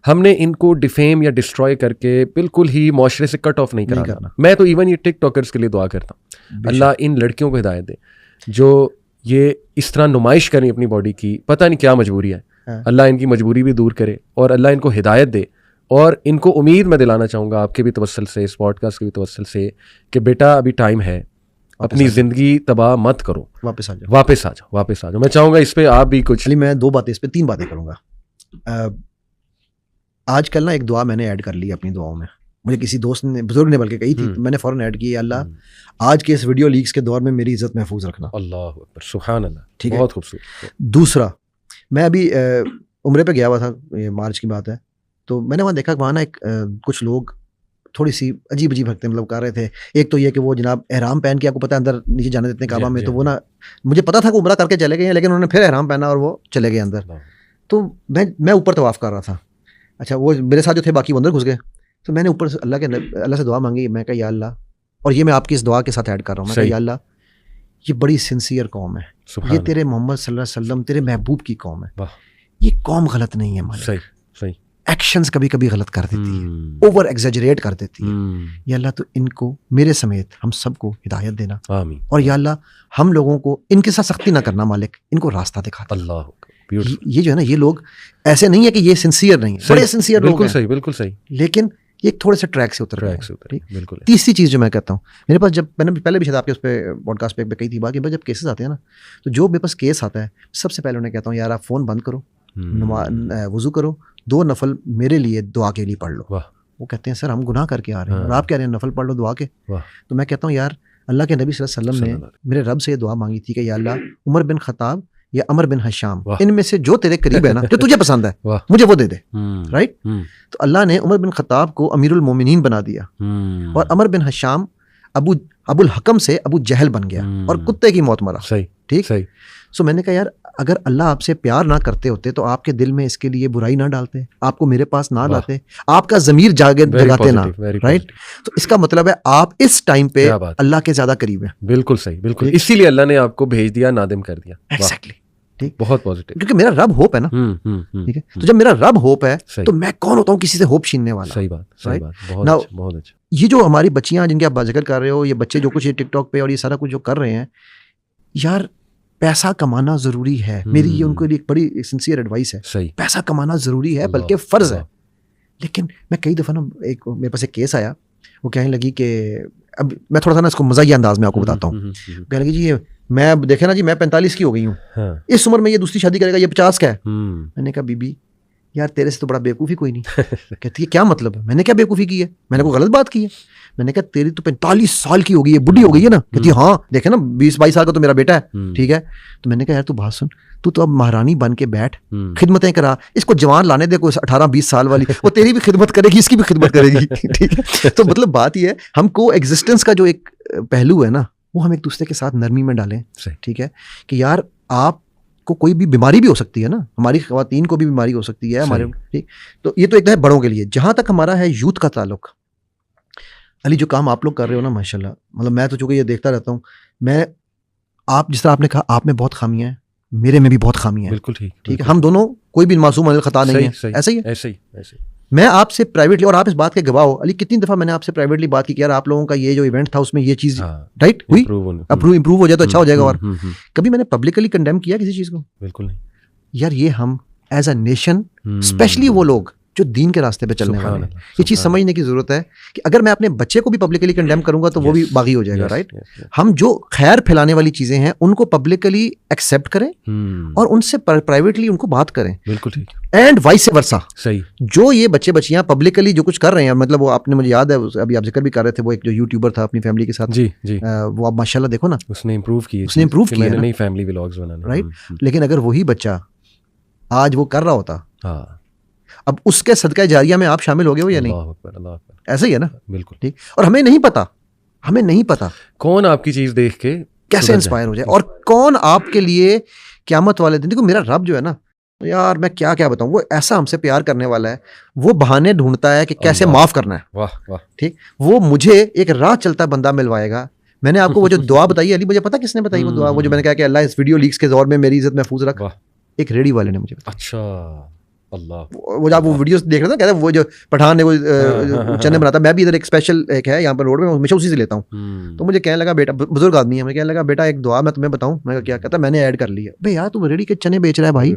हमने इनको डिफेम या डिस्ट्रॉय करके बिल्कुल ही माशरे से कट ऑफ नहीं कराना। मैं तो इवन ये टिकटॉकर्स के लिए दुआ करता हूँ, अल्लाह इन लड़कियों को हिदायत दे जो ये इस तरह नुमाइश करें अपनी बॉडी की, पता नहीं क्या मजबूरी है, अल्लाह इनकी मजबूरी भी दूर करे और अल्लाह इनको हिदायत दे। और इनको उम्मीद मैं दिलाना चाहूँगा आपके भी तवस्सुल से, इस पॉडकास्ट के भी तवस्सुल से, कि बेटा अभी टाइम है, अपनी ज़िंदगी तबाह मत करो, वापस आ जाओ। मैं चाहूँगा इस पर आप भी कुछ। मैं तीन बातें करूँगा। आजकल ना एक दुआ मैंने ऐड कर ली अपनी दुआओं में, मुझे किसी दोस्त ने, बुजुर्ग ने बल्कि कही थी, मैंने फ़ौरन ऐड की, अल्लाह आज के इस वीडियो लीक्स के दौर में मेरी इज्जत महफूज रखना। अल्लाह अकबर, सुभान अल्लाह, ठीक है, बहुत खूबसूरत। दूसरा, मैं अभी उम्रे पे गया हुआ था, ये मार्च की बात है, तो मैंने वहाँ देखा वहाँ ना कुछ लोग थोड़ी सी अजीब हरकतें मतलब कर रहे थे। एक तो ये कि वो जनाब एहराम पहन के, आपको पता है अंदर नीचे जाने देते हैं काबा में, तो वो ना, मुझे पता था कि उम्रा करके चले गए हैं, लेकिन उन्होंने फिर एहराम पहना और वो चले गए अंदर। तो मैं ऊपर तवाफ़ कर रहा था, अच्छा वो मेरे साथ जो थे बाकी वो अंदर घुस गए, तो मैंने ऊपर से अल्लाह से दुआ मांगी। मैं कहा या अल्लाह, और ये मैं आपकी इस दुआ के साथ ऐड कर रहा हूँ, मैं कहा या अल्लाह, ये बड़ी सिंसियर कौम है, ये तेरे मोहम्मद सल्लल्लाहु अलैहि वसल्लम तेरे महबूब की कौम है, ये कौम गलत नहीं है मालिक, सही एक्शंस कभी कभी गलत कर देती है, ओवर एग्जेजरेट कर देती है, या अल्लाह तो इनको मेरे समेत हम सबको हिदायत देना, आमीन। और या अल्लाह हम लोगों को इनके साथ सख्ती ना करना मालिक, इनको रास्ता दिखा। अल्लाह, ये जो है ना, ये लोग ऐसे नहीं है कि ये सिंसियर नहीं है, बड़े सिंसियर लोग हैं, बिल्कुल सही, लेकिन ये थोड़े से ट्रैक से उतर गए। बिल्कुल। तीसरी चीज़ जो मैं कहता हूँ, मेरे पास जब मैंने पहले भी शायद आपके उस पर पॉडकास्ट पे कही थी बात, कि जब केसेस आते हैं ना, तो जो मेरे पास केस आता है सबसे पहले उन्हें कहता हूँ यार आप फ़ोन बंद करो, वज़ू करो, 2 नफल मेरे लिए दुआ के लिए पढ़ लो। वो कहते हैं सर हम गुनाह करके आ रहे हैं और आप कह रहे हैं नफल पढ़ लो दुआ के। तो मैं कहता हूँ यार अल्लाह के नबी सल्लल्लाहु अलैहि वसल्लम ने मेरे रब से ये दुआ मांगी थी कि या अल्लाह उमर बिन खत्ताब या अमर बिन हशाम, इनमें से जो तेरे करीब है ना, जो तुझे पसंद है, मुझे वो दे दे, राइट। तो अल्लाह ने उमर बिन खत्ताब को अमीरुल मोमिनीन बना दिया और अमर बिन हशाम अबुल हकम से अबू जहल बन गया और कुत्ते की मौत मरा। सही, ठीक, सही। सो मैंने कहा यार अगर अल्लाह आपसे प्यार ना करते होते तो आपके दिल में इसके लिए बुराई ना डालते, आपको मेरे पास ना लाते, आपका ज़मीर जगाते ना, राइट। तो इसका मतलब है आप इस टाइम पे अल्लाह के ज़्यादा करीब हैं। बिल्कुल सही, बिल्कुल, इसीलिए अल्लाह ने आपको भेज दिया, नादिम कर दिया। एग्जैक्टली, ठीक, बहुत पॉजिटिव, क्योंकि मेरा रब होप है ना, ठीक है। तो जब मेरा रब होप है तो मैं कौन होता हूँ किसी से होप छीनने वाला। सही बात, सही बात, बहुत अच्छा। ये जो हमारी बच्चियां जिनके आप जिक्र कर रहे हो, ये बच्चे जो कुछ ये टिकटॉक पे और ये सारा कुछ जो कर रहे हैं, यार पैसा कमाना जरूरी है, मेरी ये उनको लिए एक बड़ी सिंसियर एडवाइस है। सही, पैसा कमाना जरूरी है, बल्कि फर्ज है। लेकिन मैं कई दफ़ा ना, मेरे पास एक केस आया, वो कहने लगी कि अब मैं थोड़ा सा ना इसको मज़ाकिया अंदाज में आपको बताता हूँ। कहने लगी जी मैं देखे ना जी मैं 45 की हो गई हूँ, इस उम्र में ये दूसरी शादी करेगा, ये 50 का है। मैंने कहा बीबी यार तेरे से तो बड़ा बेवकूफ़ी कोई नहीं। कहती है क्या मतलब है? मैंने क्या बेवकूफ़ी की है, मैंने कोई गलत बात की है? मैंने कहा तेरी तो 45 साल की हो गई है, बुढ़ी हो गई है ना। कहती है हाँ देखे ना 20-22 साल का तो मेरा बेटा है, ठीक है। तो मैंने कहा यार तू बात सुन, तू तो अब महारानी बन के बैठ, खिदमतें करा, इसको जवान लाने दे, कोई 18-20 साल वाली, वो तेरी भी खिदमत करेगी, इसकी भी खिदमत करेगी, ठीक है। तो मतलब बात ये है, हमको एग्जिस्टेंस का जो एक पहलू है ना, वो हम एक दूसरे के साथ नरमी में डालें, ठीक है। कि यार आप को कोई भी बीमारी भी हो सकती है ना, हमारी ख़वातीन को भी बीमारी हो सकती है हमारे, ठीक। तो ये तो एक है बड़ों के लिए। जहाँ तक हमारा है यूथ का ताल्लुक, अली जो काम आप लोग कर रहे हो ना माशाल्लाह, मतलब मैं तो चूँकि ये देखता रहता हूँ, मैं आप जिस तरह आपने कहा आप में बहुत खामियां हैं, मेरे में भी बहुत खामियां हैं, बिल्कुल ठीक है। हम दोनों कोई भी मासूम अनिल खता नहीं है, ऐसा ही है, ऐसे ही। मैं आपसे प्राइवेटली, और आप इस बात के गवाह हो अली, कितनी दफ़ा मैंने आपसे प्राइवेटली बात की कि यार आप लोगों का ये जो इवेंट था उसमें ये चीज़ राइट हुई, इम्प्रूव हो जाए तो अच्छा हो जाएगा। और कभी मैंने पब्लिकली कंडेम किया किसी चीज़ को? बिल्कुल नहीं यार। ये हम एज अ नेशन, स्पेशली वो लोग जो दीन के रास्ते पे चलने वाले हैं, ये चीज़ समझने की ज़रूरत है कि अगर मैं अपने बच्चे को भी पब्लिकली कंडेम करूंगा तो वो भी बागी हो जाएगा, राइट। हम जो खैर फैलाने वाली चीज़ें हैं उनको पब्लिकली एक्सेप्ट करें और उनसे प्राइवेटली उनको बात करें, बिल्कुल ठीक। एंड वाइस वर्सा, सही। जो ये बच्चे बच्चियां पब्लिकली जो कुछ कर रहे हैं, मतलब वो आपने, मुझे याद है अभी आप जिक्र भी कर रहे थे, वो एक जो यूट्यूबर था अपनी फैमिली के साथ, जी जी, वो आप माशाल्लाह देखो ना, उसने इम्प्रूव किया, नई फैमिली व्लॉग्स बनाने, राइट। लेकिन अगर वही बच्चा आज वो कर रहा होता, अब उसके सदका जारिया में आप शामिल हो गए हो या नहीं? ऐसा ही है ना, बिल्कुल ठीक। और हमें नहीं पता कौन आपकी चीज देख के कैसे इंस्पायर हो जाए और कौन आपके लिए क़यामत वाले दिन। देखो मेरा रब जो है ना यार, मैं क्या क्या बताऊं, वो ऐसा हमसे प्यार करने वाला है, वो बहाने ढूंढता है कि कैसे माफ करना है, वाह वाह, ठीक। वो मुझे एक राह चलता बंदा मिलवाएगा। मैंने आपको वो जो दुआ बताई अली, मुझे पता किसने बताई वो दुआ, वो जो मैंने कहा कि अल्लाह इस वीडियो लीक्स के दौर में मेरी इज्जत महफूज रख, एक रेडी वाले ने मुझे बताया। अच्छा, अल्लाह वो जब वो वीडियोस देख रहे थे, कहते हैं वो जो पठान ने वो चैनल बनाता, मैं भी इधर एक स्पेशल एक है यहाँ पर रोड में, हमेशा उसी से लेता हूँ। तो मुझे कहने लगा बेटा, बुजुर्ग आदमी है, मैं कहने लगा बेटा एक दुआ मैं तुम्हें बताऊँ। मैं क्या कहता, मैंने ऐड कर ली है। भाई यार तुम रेडी के चने बेच रहा है भाई,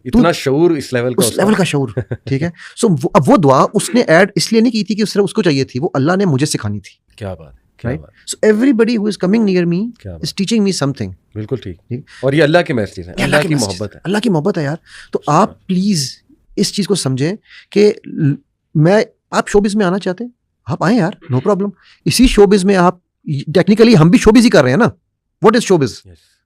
इतना शऊर, इस लेवल का, उस लेवल का शऊर, ठीक है। सो अब वो दुआ उसने ऐड इसलिए नहीं की थी कि सिर्फ उसको चाहिए थी, वो अल्लाह ने मुझे सिखानी थी। क्या बात है, क्या Right? बात है। So everybody who is coming near me क्या बात is teaching me something. बिल्कुल ठीक। ठीक। और ये अल्लाह के मैसेज हैं, अल्लाह की message, मोहब्बत है। अल्लाह की मोहब्बत है यार। तो आप प्लीज इस चीज को समझें कि आप शोबिज में आना चाहते हैं, आप आए यार, नो प्रॉब्लम। इसी शोबिज में आप, टेक्निकली हम भी शोबिज ही कर रहे हैं ना। What is showbiz?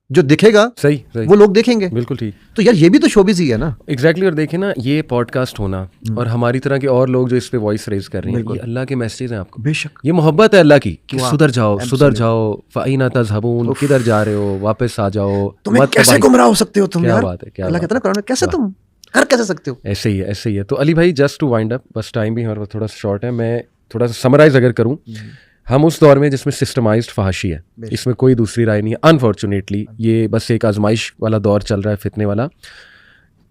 जो दिखेगा सही सही, वो लोग देखेंगे। बिल्कुल ठीक। तो यार ये भी तो शोबिज ही है ना। एग्जैक्टली। और देखिए ना, ये पॉडकास्ट होना और हमारी तरह के और लोग जो इस पे वॉइस रेज कर रहे हैं, ये अल्लाह के मैसेज हैं आपको। बेशक, ये मोहब्बत है अल्लाह की कि सुधर जाओ, सुधर जाओ, फ़ाइना तज़हबून, किधर जा रहे हो, वापस आ जाओ। तुम्हें कैसे गुमराह हो सकते हो तुम क्या यार? बात है, क्या अल्लाह कहता है ना कुरान में, कैसे तुम कर कैसे सकते हो? ऐसे ही है, ऐसे ही है। तो अली भाई, जस्ट टू वाइंड अप, बस टाइम भी हमारा थोड़ा सा शॉर्ट है, मैं थोड़ा सा समराइज अगर करूँ, हम उस दौर में जिसमें सिस्टमाइज्ड फहाशी है, इसमें कोई दूसरी राय नहीं है। अनफॉर्चुनेटली ये बस एक आजमाइश वाला दौर चल रहा है, फितने वाला।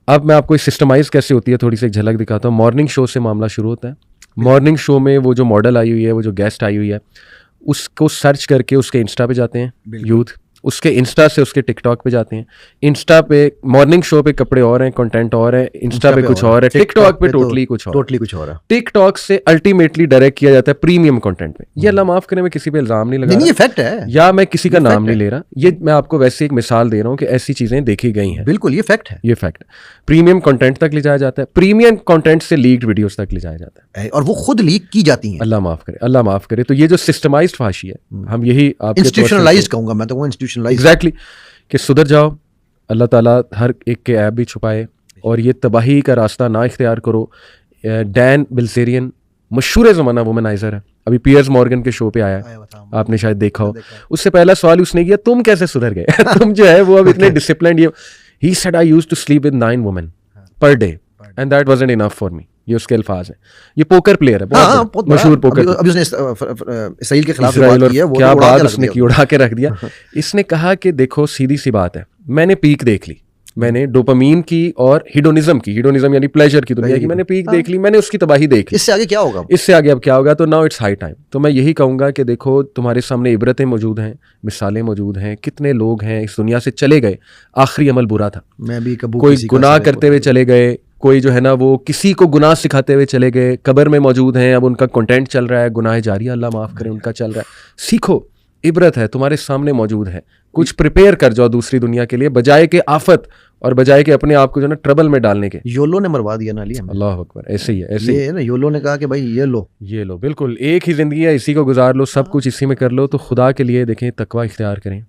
अब मैं आपको सिस्टमाइज कैसे होती है थोड़ी सी एक झलक दिखाता हूँ। मॉर्निंग शो से मामला शुरू होता है। मॉर्निंग शो में वो जो मॉडल आई हुई है, वो जो गेस्ट आई हुई है, उसको सर्च करके उसके इंस्टा पे जाते हैं यूथ, उसके इंस्टा से उसके टिकटॉक पे जाते हैं। इंस्टा पे मॉर्निंग शो पे कपड़े और हैं, कंटेंट और है, इंस्टा पे कुछ और है, टिकटॉक पे टोटली कुछ और है। टिकटॉक से अल्टीमेटली डायरेक्ट किया जाता है प्रीमियम कंटेंट पे। ये अल्लाह माफ करे, मैं किसी पे इल्जाम नहीं लगा रहा, ये फैक्ट है, या मैं किसी का नाम नहीं ले रहा, ये मैं आपको वैसे एक मिसाल दे रहा हूँ कि ऐसी चीजें देखी गई हैं। बिल्कुल ये फैक्ट है, ये फैक्ट। प्रीमियम कंटेंट तक ले जाया जाता है, प्रीमियम कंटेंट से लीक्ड वीडियोस तक ले जाया जाता है, और वो खुद लीक की जाती हैं। अल्लाह माफ करे, अल्लाह माफ करे। तो ये जो सिस्टमाइज्ड फाशी है, हम यही आपके इंस्टीट्यूशनलाइज्ड कहूंगा मैं तो, वो इंस्टीट्यूशनलाइज्ड। एग्जैक्टली, कि सुधर जाओ, अल्लाह ताला हर एक के ऐप भी छुपाए और ये तबाही का रास्ता ना इख्तियार करो। डैन बिल्जेरियन मशहूर ज़माना वुमनाइजर है, अभी पियर्स मॉर्गन के शो पे आया, आपने शायद देखा हो। उससे पहला सवाल उसने किया, तुम कैसे सुधर गए? तुम जो है वो अब इतने disciplined. He said I used to sleep with 9 women per day and that wasn't enough for me. ये उसके अल्फाज हैं। ये पोकर प्लेयर है, बहुत मशहूर पोकर। अभी उसने इसराइल के खिलाफ बात की है, वो क्या बात उसने की, उड़ा के रख दिया। इसने कहा कि देखो सीधी सी बात है, मैंने पीक देख ली, मैंने डोपामीन की और हिडोनिज्म की, हिडोनिज्म यानी प्लेजर की दुनिया की, मैंने पीक देख ली, मैंने उसकी तबाही देख ली। इससे आगे क्या होगा? इससे आगे अब क्या होगा? तो नाउ इट्स हाई टाइम। तो मैं यही कहूँगा कि देखो, तुम्हारे सामने इबरतें मौजूद हैं, मिसालें मौजूद हैं। कितने लोग हैं इस दुनिया से चले गए, आखिरी अमल बुरा था, मैं भी कोई गुनाह करते हुए चले गए, कोई जो है ना वो किसी को गुनाह सिखाते हुए चले गए, कब्र में मौजूद हैं, अब उनका कंटेंट चल रहा है, गुनाह जारिया अल्लाह माफ़ करे उनका चल रहा है। सीखो, इबरत है तुम्हारे सामने मौजूद है, कुछ प्रिपेयर कर जाओ दूसरी दुनिया के लिए, बजाय के आफत और बजाय के अपने आप को जो ना ट्रबल में डालने के। योलो ने मरवा दिया ना लिया। अल्लाह अकबर, ऐसे ही है, ऐसे ही है ना। योलो ने कहा कि भाई ये लो, बिल्कुल एक ही ज़िंदगी है, इसी को गुजार लो, सब कुछ इसी में कर लो। तो खुदा के लिए देखें, तकवा इख्तियार करें,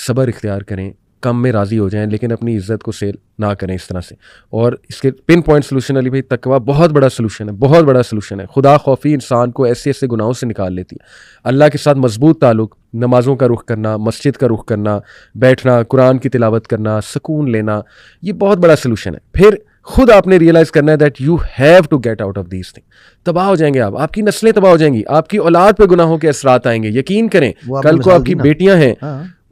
सब्र इख्तियार करें, कम में राज़ी हो जाएं, लेकिन अपनी इज्जत को सेल ना करें इस तरह से। और इसके पिन पॉइंट सोल्यूशन अली भाई, तकवा बहुत बड़ा सोल्यूशन है, बहुत बड़ा सोल्यूशन है। खुदा खौफी इंसान को ऐसे ऐसे गुनाहों से निकाल लेती है। अल्लाह के साथ मजबूत ताल्लुक़, नमाज़ों का रुख करना, मस्जिद का रुख करना, बैठना, कुरान की तिलावत करना, सुकून लेना, ये बहुत बड़ा सोल्यूशन है। फिर खुद आपने रियलाइज़ करना है that you have to get out of these thing. तबाह हो जाएंगे आप, आपकी नस्लें तबाह हो जाएंगी, आपकी औलाद पे गुनाहों के असरात आएंगे। यकीन करें, कल को आपकी बेटियां हैं,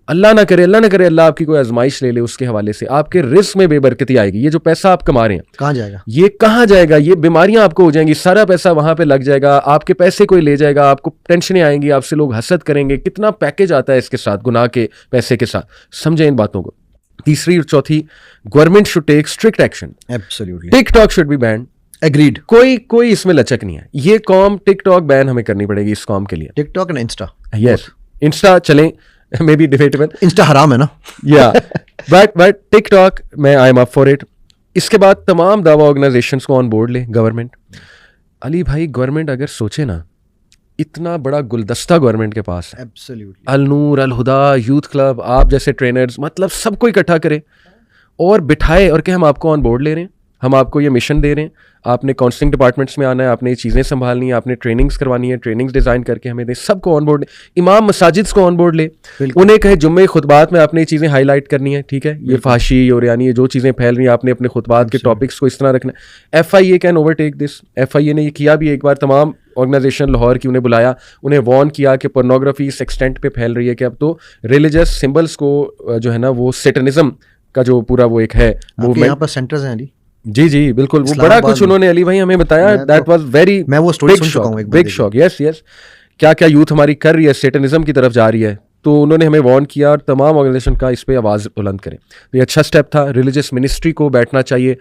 अल्लाह ना करे, अल्लाह आपकी कोई आजमाइश ले ले, उसके हवाले से आपके रिस्क में बेबरकती आएगी। ये जो पैसा आप कमा रहे हैं, कहाँ जाएगा? ये कहाँ जाएगा? ये बीमारियां आपको हो जाएंगी, सारा पैसा वहां पे लग जाएगा, आपके पैसे कोई ले जाएगा, आपको टेंशनें आएंगी, आपसे लोग हसद करेंगे। कितना पैकेज आता है इसके साथ, गुनाह के पैसे के साथ। समझें इन बातों को। तीसरी और चौथी, government should take strict action. Absolutely. TikTok should be banned. Agreed. कोई इसमें लचक नहीं है। ये कॉम टिकटॉक बैन हमें करनी पड़ेगी इस कॉम के लिए। TikTok and Insta. Yes, Insta चलें, मे बी डिबेटेबल, इंस्टा हराम है ना। या बट टिकटॉक में I am up for it. इसके बाद तमाम दावा ऑर्गेनाइजेशंस को ऑन बोर्ड ले गवर्नमेंट। अली भाई, गवर्नमेंट अगर सोचे ना, इतना बड़ा गुलदस्ता गवर्नमेंट के पास है। एब्सोल्युटली। अल नूर, अल हुदा, यूथ क्लब, आप जैसे ट्रेनर्स, मतलब सबको इकट्ठा करे और बिठाए और कि हम आपको ऑन बोर्ड ले रहे हैं, हम आपको ये मिशन दे रहे हैं, आपने काउंसलिंग डिपार्टमेंट्स में आना है, आपने ये चीज़ें संभालनी है, आपने ट्रेनिंग्स करवानी है, ट्रेनिंग्स डिज़ाइन करके हमें दें, सबको ऑन बोर्ड। इमाम मसाजिद को ऑन बोर्ड ले, उन्हें कहे जुम्मे खुतबात में आपने ये चीज़ें हाईलाइट करनी है, ठीक है, ये फाशी और यानी ये जो चीज़ें फैल रही हैं, आपने अपने खुतबात के टॉपिक्स को इस तरह रखना है। FIA can overtake this. FIA ने ये किया भी एक बार, तमाम ऑर्गेनाइजेशन लाहौर की उन्हें बुलाया, उन्हें वार्न किया कि पोर्नोग्राफी इस एक्सटेंट पे फैल रही है कि अब तो रिलीजियस सिंबल्स को जो है ना वो सेटनिज्म का जो पूरा वो एक है मूवमेंट। यहाँ पर सेंटर्स हैं अली, जी जी बिल्कुल, वो बड़ा इस्लामाबाद कुछ उन्होंने अली भाई हमें बताया, दैट वाज वेरी मैं वो स्टोरी बिग सुन चुका हूँ शॉक, एक बिग बंदे शॉक। यस यस, क्या क्या यूथ हमारी कर रही है, सेटनिज्म की तरफ जा रही है, तो उन्होंने हमें वार्न किया और तमाम ऑर्गेनाइजेशन का इस पे आवाज़ बुलंद करें। तो ये अच्छा स्टेप था। रिलीजियस मिनिस्ट्री को बैठना चाहिए,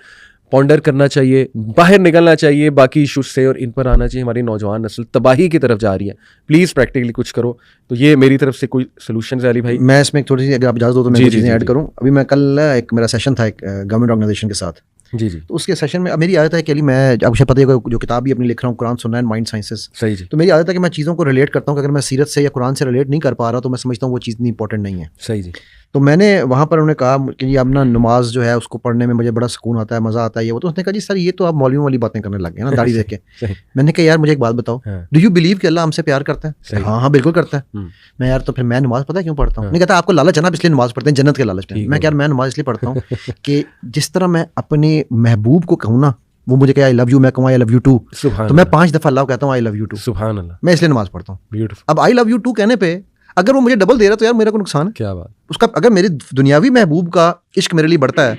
पॉन्डर करना चाहिए, बाहर निकलना चाहिए बाकी इशूज से, और इन पर आना चाहिए। हमारी नौजवान नस्ल तबाही की तरफ जा रही है, प्लीज़ प्रैक्टिकली कुछ करो। तो ये मेरी तरफ से कोई सोल्यूशन है अली भाई। मैं इसमें थोड़ी सी, अगर आप इजाज़त हो तो मैं जी, कुछ जी, चीज़ें जी, ऐड जी। करूँ। अभी मैं कल एक मेरा सेशन था एक गवर्नमेंट ऑर्गेनाइजेशन के साथ, जी जी तो उसके सेशन में अब मेरी आदत है कि अली मैं, आपको शायद पता है, जो किताब भी अपनी लिख रहा हूँ कुरान सुन्ना एंड माइंड साइंसेस, सही जी, तो मेरी आदत है कि मैं चीज़ों को रिलेट करता हूँ कि अगर मैं सीरत से या कुरान से रिलेट नहीं कर पा रहा तो मैं समझता हूँ वो चीज़ इतनी इंपॉर्टेंट नहीं है। सही जी। तो मैंने वहाँ पर उन्होंने कहा कि अब ना नमाज जो है उसको पढ़ने में मुझे बड़ा सुकून आता है, मज़ा आता है, ये वो। तो उसने कहा जी सर ये तो आप मौलवियों वाली बातें करने लग गए ना दाढ़ी देख के। सही। मैंने कहा यार मुझे एक बात बताओ, हाँ। डू यू बिलीव कि अल्लाह हमसे प्यार करता है? सही। हाँ हाँ बिल्कुल करता है। मैं यार तो फिर मैं नमाज पता है क्यों पढ़ता हूँ? हाँ। नहीं कहता आपको लालच है ना इसलिए नमाज पढ़ते हैं, जन्नत के लालच में। ठीक मैं हो क्या, मैं नमाज इसलिए पढ़ता हूँ कि जिस तरह मैं अपने महबूब को कहूँ ना, वो मुझे कहे आई लव यू, मैं कहूँ आई लव यू टू, सुभान तो मैं 5 दफ़ा अल्लाह को कहता हूँ आई लव यू टू। सुभान अल्लाह, मैं इसलिए नमाज पढ़ता हूँ। ब्यूटीफुल, अब आई लव यू टू कहने पे अगर वो मुझे डबल दे रहा है तो यार मेरा को नुकसान है क्या बात, उसका। अगर मेरे दुनियावी महबूब का इश्क मेरे लिए बढ़ता है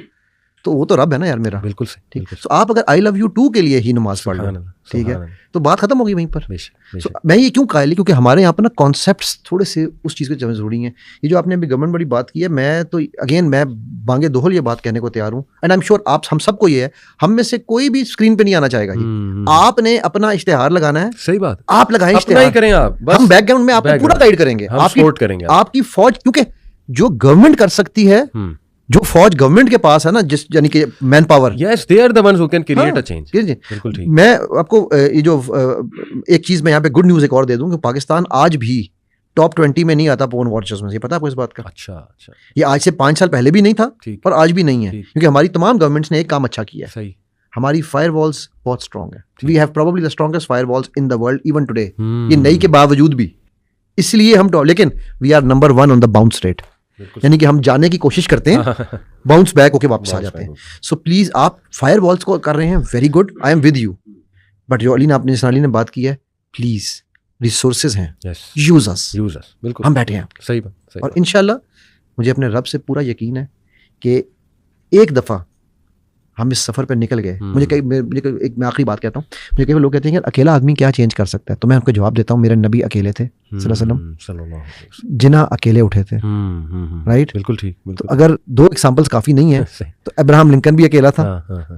तो वो तो रब है ना यार मेरा। बिल्कुल सही, ठीक, बिल्कुल तो आप अगर आई लव यू टू के लिए ही नमाज पढ़ सुभान लो, अल्लाह, ठीक है, सुभान अल्लाह, तो बात खत्म होगी वहीं पर। बेशक, So, बेशक। मैं ये क्यों कायल, क्योंकि हमारे यहाँ पर ना कॉन्सेप्ट्स थोड़े से उस चीज़ के जरूरी हैं। ये जो आपने अभी गवर्नमेंट वाली बात की है, मैं तो अगेन मैं बांगे दोहल ये बात कहने को तैयार हूँ, एंड आई एम श्योर आप हम सबको ये है, हम में से कोई भी स्क्रीन पे नहीं आना चाहेगा ये। आपने अपना इश्तेहार लगाना है, सही बात, आप लगाएं अपना ही इश्तेहार, करें आप, बस हम बैकग्राउंड में आपको पूरा गाइड करेंगे, हम सपोर्ट करेंगे आपकी फौज, क्योंकि जो गवर्नमेंट कर सकती है, जो फौज गवर्नमेंट के पास है ना, जिस यानी कि man power, yes they are the ones who can create a change. बिल्कुल ठीक। मैं आपको ये जो एक चीज मैं यहाँ पे गुड न्यूज एक और दे दूं कि पाकिस्तान आज भी टॉप 20 में नहीं आता पोर्न वॉचर्स में, ये पता है आपको इस बात का? अच्छा अच्छा, ये आज से 5 साल पहले भी नहीं था ठीक, और आज भी नहीं है, क्योंकि हमारी तमाम गवर्नमेंट्स ने एक काम अच्छा किया है, सही, हमारी फायर वॉल्स बहुत स्ट्रांग है। We have probably the strongest fire walls in the world even today, ये नई के बावजूद भी, इसलिए हम टॉप, लेकिन we are number 1 on the bounce rate, यानी कि हम जाने की कोशिश करते हैं, बाउंस बैक होके वापस आ जाते हैं। सो प्लीज आप फायर वॉल्स को कर रहे हैं, very good, I am with you, but जो अली ने आपने अली ने बात की है, प्लीज रिसोर्सेज हैं, यूज अस, बिल्कुल हम बैठे हैं आपके, सही बात, सही और बात। इंशाल्लाह मुझे अपने रब से पूरा यकीन है कि एक दफ़ा हम इस सफ़र पर निकल गए। मुझे एक मैं आखिरी बात कहता हूँ, मुझे कई लोग कहते हैं कि अकेला आदमी क्या चेंज कर सकता है, तो मैं उनको जवाब देता हूँ, मेरे नबी अकेले थे सल्लल्लाहु अलैहि वसल्लम, जिन्ना अकेले उठे थे, राइट? बिल्कुल ठीक, तो बिल्कुल। अगर 2 एग्जांपल्स काफ़ी नहीं है तो अब्राहम लिंकन भी अकेला था,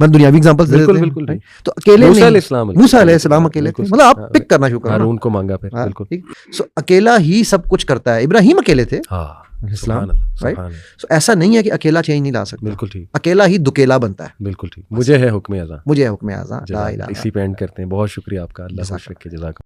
मैं दुनियावी एग्जांपल्स दे देते हैं, बिल्कुल ठीक। तो अकेले मूसा नहीं, अलैहिस्सलाम, मूसा अलैहिस्सलाम अकेले थे, मतलब आप पिक करना शुरू करो, हारून को मांगा फिर, बिल्कुल। सो अकेला ही सब कुछ करता है। इब्राहिम अकेले थे, इस्लाम, राइट? सो ऐसा नहीं है कि अकेला चेंज नहीं ला सकता, बिल्कुल ठीक, अकेला ही दुकेला बनता है। बिल्कुल ठीक। मुझे है हुक्म आज़ा, मुझे है हुक्म आज़ा, ला इलाहा इसी पे एंड करते हैं। बहुत शुक्रिया आपका, अल्लाह जज़ाक खुश रखे, जज़ाक।